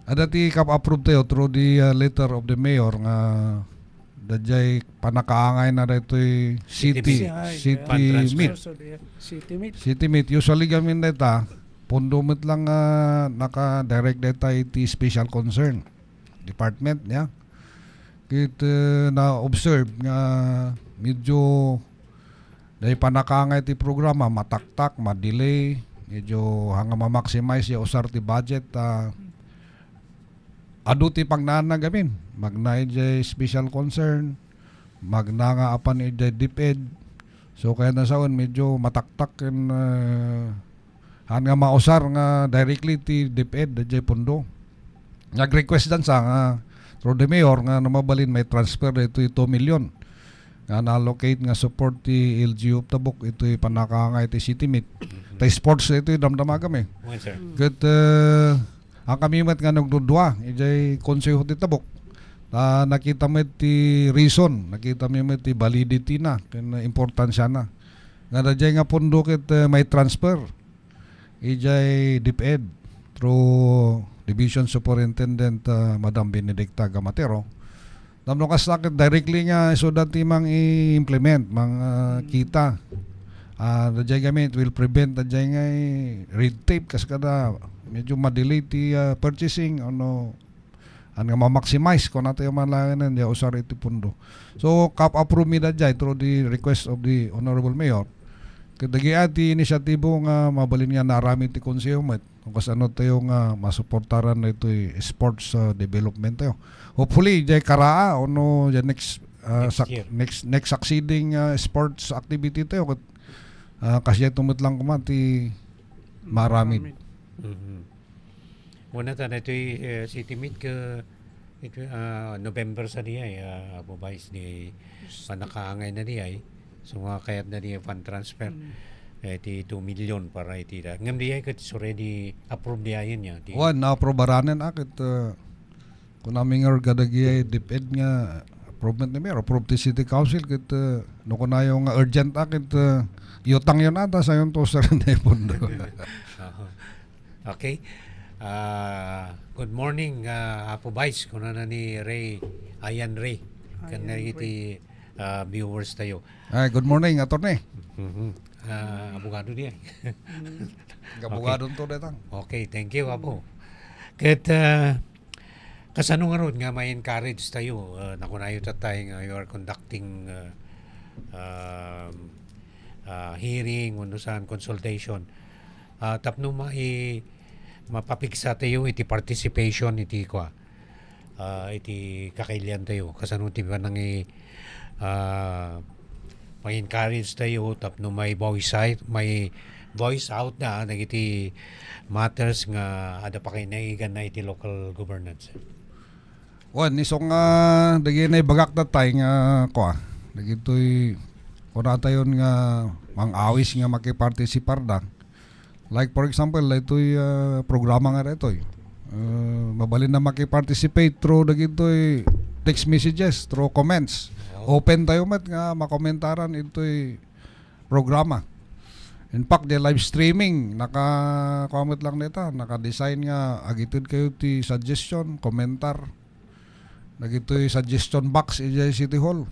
Ada ti kap-approve tayo through the letter of the mayor nga dadjay panakaangay na ditoy city meet. City meet usually gamin data pondo met lang naka-direct data iti special concern department niya. Kita na-observe nga medyo dahil panakangay ti programa mataktak, madelay, medyo hanga ma-maximize yung usar ti budget adu ti pagnaan na gamin. Magna iti special concern, magna nga apan iti DepEd. So kaya nasaon medyo mataktak and nga mausar nga directly ti DepEd dajay pondo. Nag-request dan sa nga through the mayor nga namabalin may transfer ito 2 million nga na-allocate nga support ti LGU Tabuk ito panakangay ti city meet. Ti sports ito damdama kami. Ket ang kami met nga nagdudwa ijay konseho ti Tabuk. Nakita mo ti reason, nakita mo ti validity na ken importansya na. Nga dajay nga pondo ket may transfer ijay DepEd through Division Superintendent Madam Benedicta Gamatero. Namno kas sakit directly nga so dati mang i-implement mang kita. Dajay gamit will prevent dajay nga red tape kas kada medyo madelay ti purchasing ano nga ma-maximize ko nato yung malanganan ya usar iti pundo. So kap-approve mi dajay through the request of the Honorable Mayor. Kadagi ati inisyatibo nga mabalin nga narami ti konseho met kung kasano tayo nga masuportaran na ito sports development tayo. Hopefully jay karaa ono the next next succeeding sports activity tayo kasi tumut lang kumati marami. Una ta na ito city meet ka November sa niya Apo Vice ni panakaangay na niya so nga kayat na niya fund transfer iti 2 million para iti da ngam diya kat already approve diya yun niya na-approbaranen akit kung namin nga gadagi DepEd nga approvement ni Mayor approve ti City Council kit no ko na yung urgent akit yutang yun ata sa yung toser na ipondo. Okay. Good morning, Apo Vice. Kuna na ni Ayan Ray. Kana Ayan, iti viewers tayo. Ay, good morning, attorney. Abogado niya. Kabugado to detang. Okay, thank you, Apo. Kat kasano nga ron nga may encourage tayo nakunayo tatay nga you are conducting hearing unusan consultation tapno mapapiksa tayo iti participation iti iti kakailian tayo kasano ti ba nang may encourage tayo tapno may voice out na nagiti matters nga ada pa kay naigan na iti local governance. Wan, isong dagi na bagak na tayo nga ko dagitoy kuna tayo nga mang-awis nga makipartisipar da. Like for example, ito'y programa nga ito. Mabalin na makiparticipate through dagitoy text messages, through comments. Open tayo mat nga makomentaran ito'y programa. In fact, the live streaming, naka-comment lang nito, naka-design nga, agitid kayo ti suggestion, komentar. Nagito'y suggestion box ijay City Hall.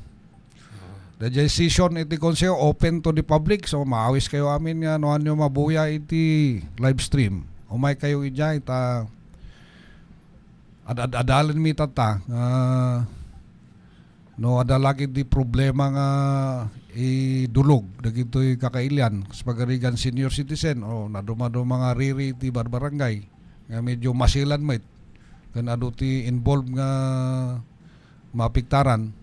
Dajay session iti konseyo open to the public. So maawis kayo amin nga noan nyo mabuya iti live stream. Umay kayo ijay ta adalin mi tata no adalagi di problema nga idulog dagitoy kakailian sa pagarigan senior citizen o nadumado mga riri ti barbarangay nga medyo masilan met kan adu ti involved nga mapiktaran.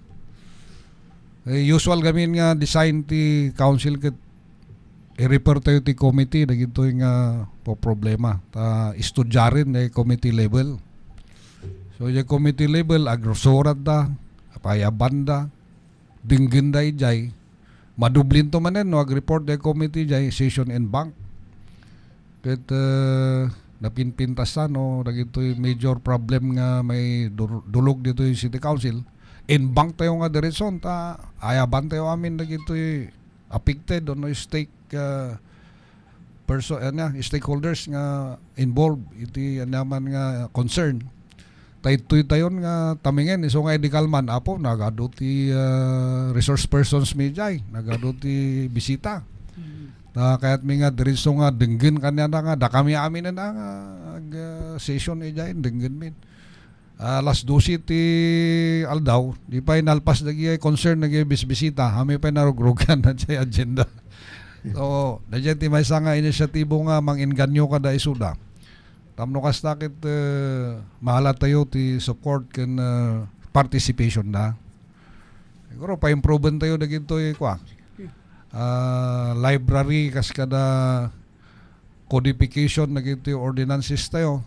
Usual gamin nga design ti council ket i-refer tayo ti committee dagitoy nga po problema ta istudyarin na committee level. So yung committee level agrosorat da payaban da dinggin da ijay madublin to manen no ag-report the committee jay session in bank ket napinpintasan no dagitoy major problem nga may dulog dito yung city council in bank tayo nga diretson ta ayaban tayo amin dagitoy affected no stake stakeholders nga involved iti naman nga concern taytoy tayon nga tamingen iso nga edikalman apo nagado ti resource persons medjay nagado ti bisita kayat mi nga diretso nga denggin kanya na nga da kami amin na nga session ijay denggin min alas 12 ti aldaw di pa inalpas dagi concern nagi bisita kami pa narugrogan na jay agenda so dajay ti may nga inisyatibo nga manginganyo kada isuda tamno kastakit mahala tayo ti support ken participation na siguro pa improvean tayo dagitoy library kas kada codification nagito ordinances tayo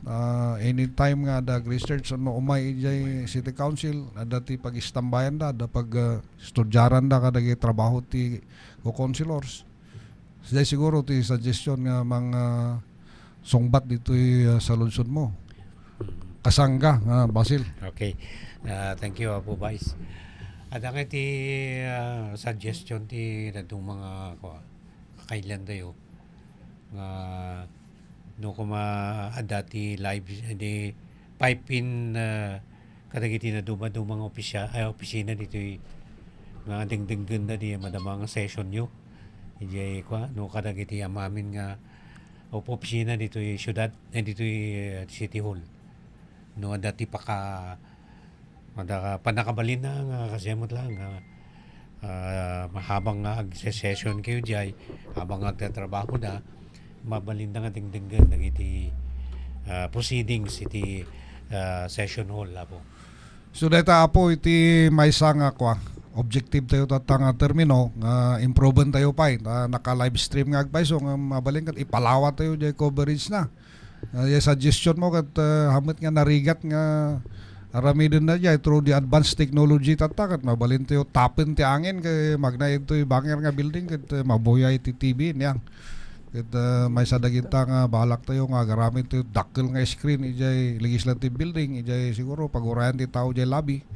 anytime nga dag research ano umay ijay city council ada ti pag-istambayan da pag studyaran da kada trabaho ti co-councilors siya siguro ti suggestion nga mga sungbat dito sa lungsod mo kasangga Basil. Okay. Thank you, Apo Vice. At ang iti suggestion ti natong mga kakailan tayo nga no kuma adati live di pipe in kadagiti na dumado mga opisina dito nga dingdinggan na di madamang session nyo ijay no kadagiti amamin nga opisina dito yung syudad dito yung City Hall no dati pa ka panakabalin na nga kasemot lang mahabang nga ag-session kayo diyay habang nagtatrabaho na mabalin na nga dingdinggan nagiti proceedings iti session hall apo. So data apo iti may nga objective tayo tatang termino nga improvean tayo pa naka live stream nga agpay so nga mabalin kat ipalawa tayo jay coverage na yung suggestion mo kat hamit nga narigat nga arami din na jay through the advanced technology tatakat mabalin tayo tapin ti angin kay magna ito banger nga building kat mabuya iti TV niyang kat may sadagita nga balak tayo nga garamit tayo dakkel nga screen ijay legislative building ijay siguro pagurayan ti tao jay lobby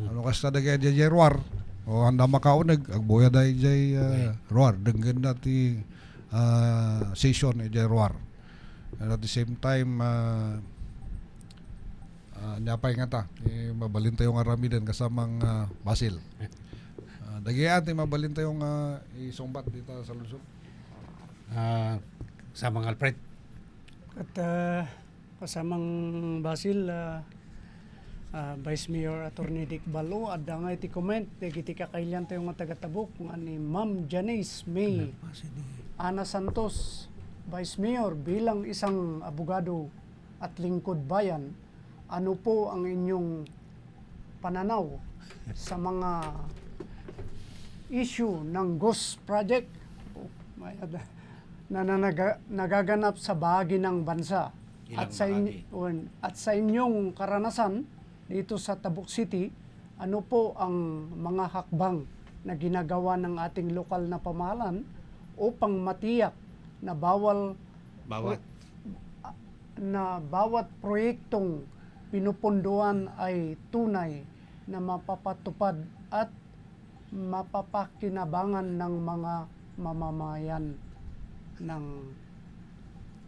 ano kasta dagay jay ruar o handa makaunag agboya da jay ruar denggen na ti session jay ruar And at the same time, napay nga ta, mabalin tayong aramidan kasamang Basil. Dagian, mabalin tayong isumbat dito sa Luzon. Sa mga Alfred. At kasamang Basil, Vice Mayor Attorney Dick Balo, at nga iti comment, iti kakailan tayo nga taga-Tabuk, nga ni Ma'am Janice May Ana Santos, Vice Mayor, bilang isang abogado at lingkod bayan, ano po ang inyong pananaw sa mga issue ng Ghost Project na nagaganap sa bahagi ng bansa? Ilang At sa inyong karanasan dito sa Tabuk City, ano po ang mga hakbang na ginagawa ng ating lokal na pamahalaan upang matiyak na bawat proyektong pinupunduan ay tunay na mapapatupad at mapapakinabangan ng mga mamamayan ng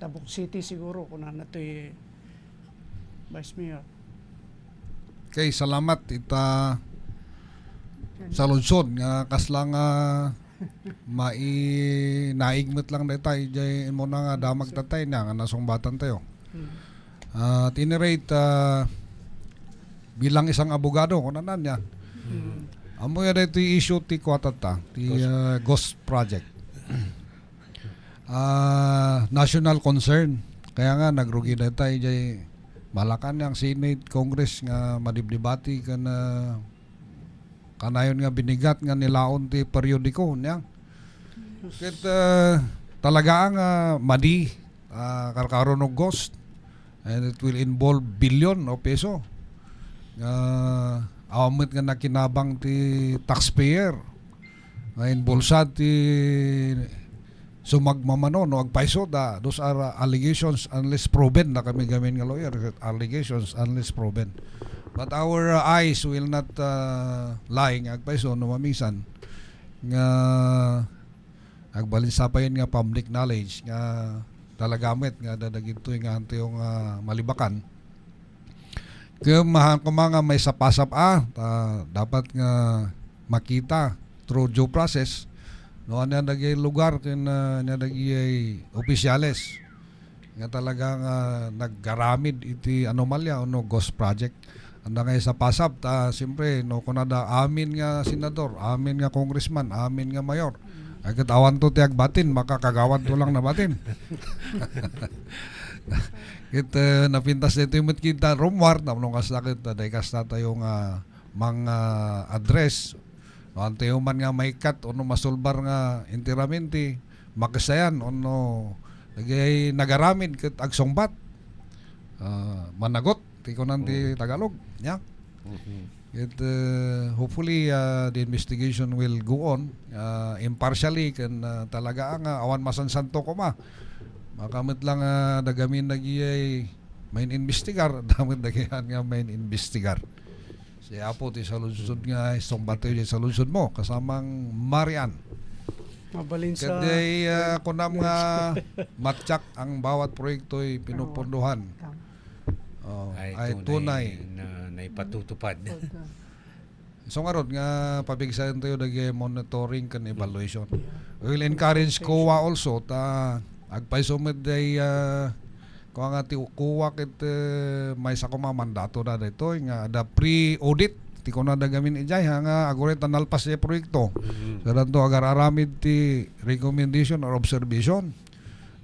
Tabuk City siguro kung ano ito'y Vice Mayor. Okay, salamat ita sa lungsod nga kaslang naigmit lang daytay jay mo na nga damag tatay na nga nasungbatan tayo. At inirate bilang isang abogado kunan niya. Amo ya dito issue ti kwatata ti Ghost Project. National concern. Kaya nga nagrugi daytay jay malakan yang Senate, Congress nga madibdibati kanayon nga binigat nga nilaon ti periodiko niya. Ket talaga ang madi karkaron og ghost, and it will involve billion o peso. Awamit nga nakinabang ti taxpayer. Ngayon bulsa ti sumagmamano no agpaiso da, those are allegations unless proven na kami gamin nga lawyer, allegations unless proven, but our eyes will not lie nga agpaiso no mamisan nga agbalinsapayan nga public knowledge nga talagamit nga dadagitoy nga antiyong malibakan kaya mga may sapasap dapat nga makita through due process. No, ano nagay lugar kin nagay opisyales nga talagang naggaramid iti anomalya no Ghost Project. Anda ngay sa pasap siyempre no kunada amin nga senador, amin nga congressman, amin nga mayor. Agad awan to ti agbatin, makakagawad to lang na batin. Napintas dito yung kita rumwar namnong kasakit day kasta tayong mga address. Antayo man nga may cut o masulbar nga interamenti makasayan o nagaramid ket agsongbat managot ti kunan ti Tagalog nya. Hopefully the investigation will go on impartially ken talaga ang awan masansanto ko makamit lang dagamin nagiyay main investigar damit dagihan nga main investigar. Si Apo ti sa lungsod nga isang batoy sa lungsod mo kasamang Marian. Mabalin sa Kaday kunam nga matyak ang bawat proyekto'y pinupunduhan. Ay tunay na naipatutupad. So nga ron nga pabigsayan tayo dagi monitoring kan evaluation. We will encourage COA also agpaisumid day kung nga ti kuwa ket may sa kuma mandato na dito nga da pre-audit ti ko na dagamin ijay nga agoret nalpas sa proyekto. Kadan to agar aramid ti recommendation or observation.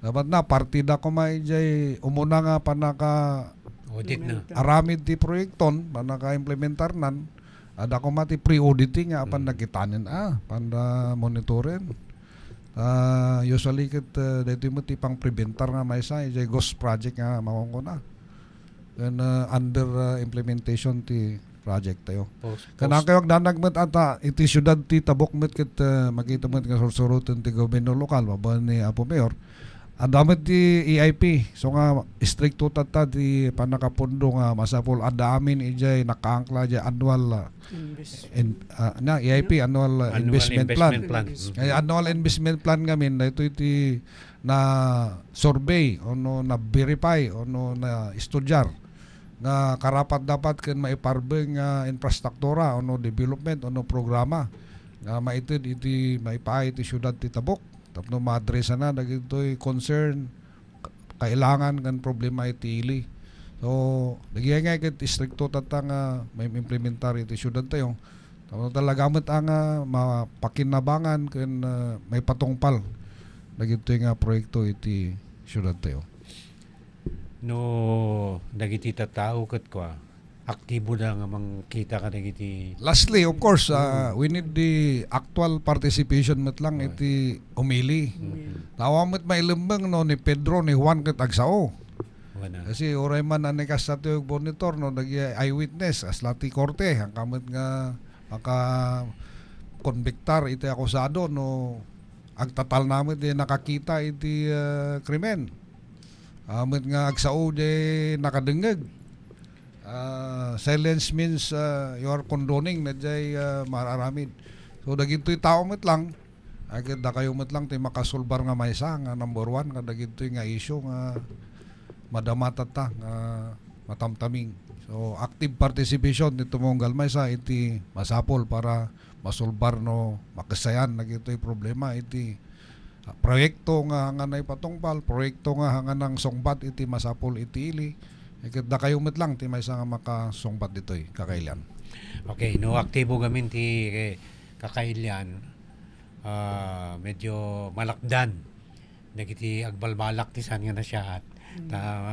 Dapat na partida ko maijay umuna nga panaka Audit na. aramid ti proyekton panaka implementar nan ada ko mati pre-auditing nga apan nakitanen panda monitorin. Usually ket dito mo ti pang preventar nga may sa Ghost Project nga mawon ko na. And under implementation ti project tayo. Kanang kayo agdanagmet ata iti syudad ti Tabuk met ket makita mo nga sursurutan ti gobierno lokal maban ni Apo Mayor adamit ti EIP. So nga stricto tata ti panakapundo nga masapol adamin ijay nakaangkla jay annual EIP annual, investment plan. Ay annual investment plan ngamin na ito iti na survey ono na verify ono na estudyar nga karapat dapat ken maiparbeng nga infrastruktura ono development ono programa nga maitid iti maipaay iti syudad ti Tabuk tapno ma-addressa na dagitoy concern kailangan kan problema iti ili. So nagyay ket stricto tata nga may implementar iti syudad tayo. Tapno talaga met ang mapakinabangan ken may patungpal dagitoy nga proyekto iti syudad tayo. No dagiti tattao ket kwa aktibo na nga mangkita ka dagiti. Lastly, of course, we need the actual participation met lang iti umili. Tawa met mailembang no ni Pedro ni Juan ket agsao. Wala. Kasi oray man anikas sa tuyog monitor no nag eyewitness as lati korte ang kamot nga maka konbiktar iti akusado no agtatal namin di nakakita iti krimen. Amit nga agsao di nakadengeg. Silence means you are condoning na jay mararamid. So dagitoy tao met lang agad da kayo met lang ti makasulbar nga maysa nga number 1 nga dagitoy nga issue nga madamat ta nga matamtaming. So active participation nito mong galmaysa iti masapol para masulbar no makasayan nagitoy problema iti proyekto nga hanganay patungpal, proyekto nga hanganang songbat iti masapol iti ili. Ikat da kayo met lang ti maysa nga makasongbat ditoy kakailan. Okay, no aktibo gamin ti kakailan medyo malakdan nagiti agbalbalak ti san nga na siya at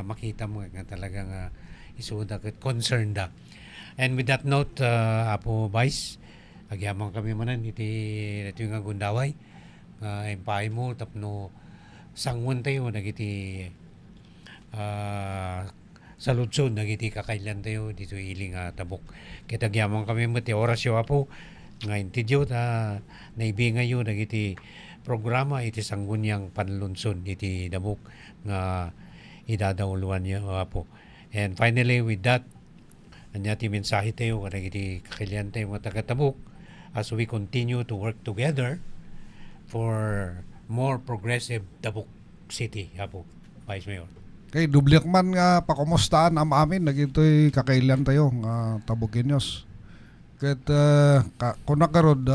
makita mo nga talagang isuda ket concerned da. And with that note, Apo Vice, agyamang kami manan iti nga gundaway empay mo tapno sangwan tayo nagiti sa lutsod nagiti kakailan tayo dito iling Tabuk. Kita gyamang kami mati oras yo Apo nga intidyo ta naibingayo nagiti programa iti sanggunyang panlunsod iti Tabuk nga idadawluan niya Apo. And finally with that anya ti mensahe tayo kada iti kakailan tayo nga taga Tabuk as we continue to work together for more progressive Tabuk City Apo Vice Mayor. Kay dublyak man nga pakumustaan am amin nagitoy kakailan tayo nga Tabukenyos. Ket kuna karod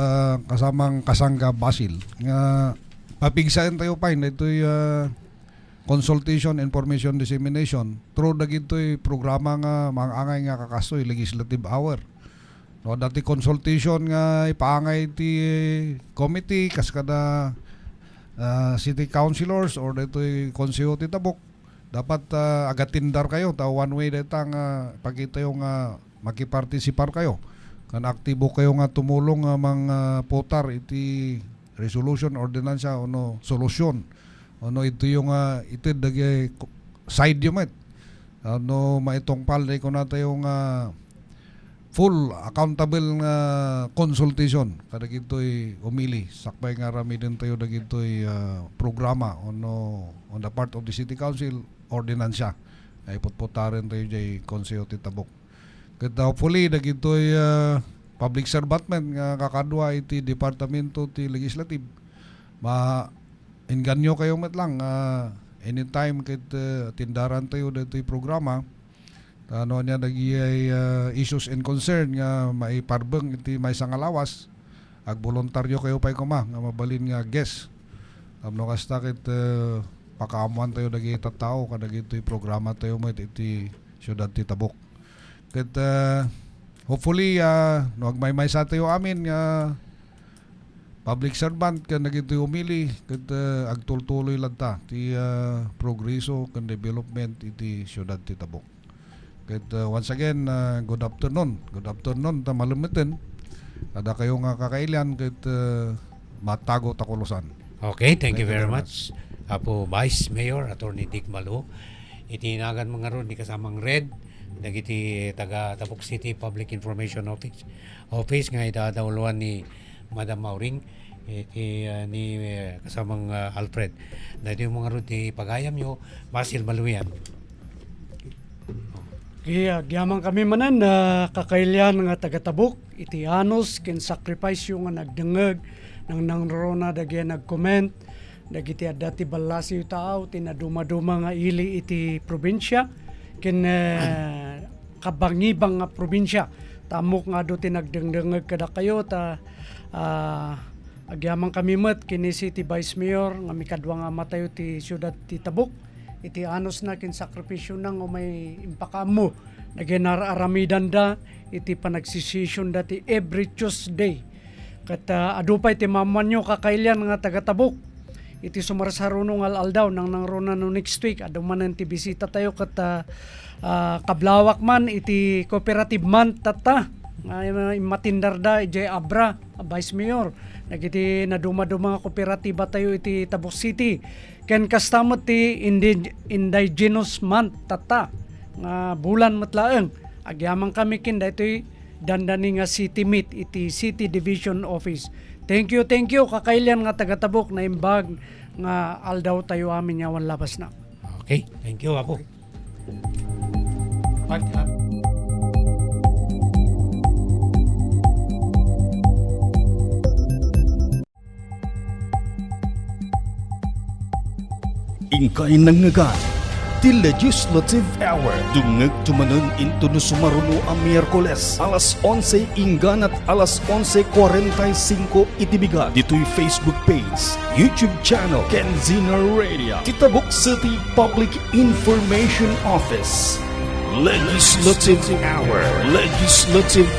kasamang kasangga Basil nga papigsaen tayo pa itoy consultation information dissemination through dagitoy programa nga mangangay nga kakasoy legislative hour. No dati consultation nga ipaangay ti committee kas kada city councilors or ditoy konseho ti Tabuk dapat agatindar kayo ta one way detang pagita yung makipartisipar kayo kan aktibo kayo nga tumulong mga putar iti resolution ordinansa ono solusyon ono ito yung ito dagi side yung met ano maitongpal day ko na tayo nga full accountable nga consultation kada gitoy umili sakbay nga rami din tayo dagitoy programa ono on the part of the city council ordinansya ay putputaren tayo jay konseho ti Tabuk. Kita hopefully dagitoy public servant nga kakadwa iti departamento ti legislative inganyo kayo met lang anytime ket tindaran tayo ditoy programa ano niya nagiyay issues and concern nga maiparbeng iti maysa nga lawas ag voluntaryo kayo pay kuma nga mabalin nga guest amno kasta ket pakaamuan tayo dagi tattao kada gitoy programa tayo met iti syudad ti Tabuk. Ket hopefully no agmaymay sa tayo amin nga public servant ken dagitoy umili ket agtultuloy ladta ti progreso ken development iti syudad ti Tabuk. Ket once again good afternoon ta malumeten kada kayo nga kakailan ket matago takulusan. Okay, thank you very much. Apo Vice Mayor Attorney Dick Malo. Itinagan mga ron ni kasamang Red dagiti taga Tabuk City Public Information Office nga idadawluan ni Madam Mauring iti ni kasamang Alfred. Dahil yung mga ruti pagayam nyo, Basil Maluyan. Kaya gyaman kami manan na kakailyan nga taga-tabuk, iti anos, kin sacrifice yung nga nagdengeg, nang nangrona dagi nag-comment, dagiti dati balasi yung tao, tinaduma-duma nga ili iti probinsya, kin kabangibang nga probinsya. Tamok nga do tinagdengdengeg kada kayo, agyaman kami met, kini City Vice Mayor, nga mikadwa nga matayo ti siyudad ti Tabuk, iti anos na kin sakripisyo nang o may impakamo na ginararamidan da iti panagsisisyon dati every Tuesday kat adupay ti maman nyo kakailyan nga taga-Tabuk iti sumarsaruno nga aldaw nang nangrona no next week adumanan ti bisita tayo kat kablawak man iti cooperative man tata matindar da ijay Abra Vice Mayor nagiti naduma-duma nga kooperatiba tayo iti Tabuk City ken kastamot ti indigenous month tata nga bulan matlaeng agyaman kami kin daytoy dandani nga city meet iti City Division Office. Thank you kakailyan nga taga-Tabuk na imbag nga aldaw tayo amin yawan labas na. Okay, thank you ako. Ingkay nangagan, ti Legislative Hour. Dungag tumanon into no sumaruno ang Miyerkules, alas 11 inggan at alas 11:45 itibigat. Dito'y Facebook page, YouTube channel, Kenzina Radio, ti Tabuk City Public Information Office. Legislative Hour. Legislative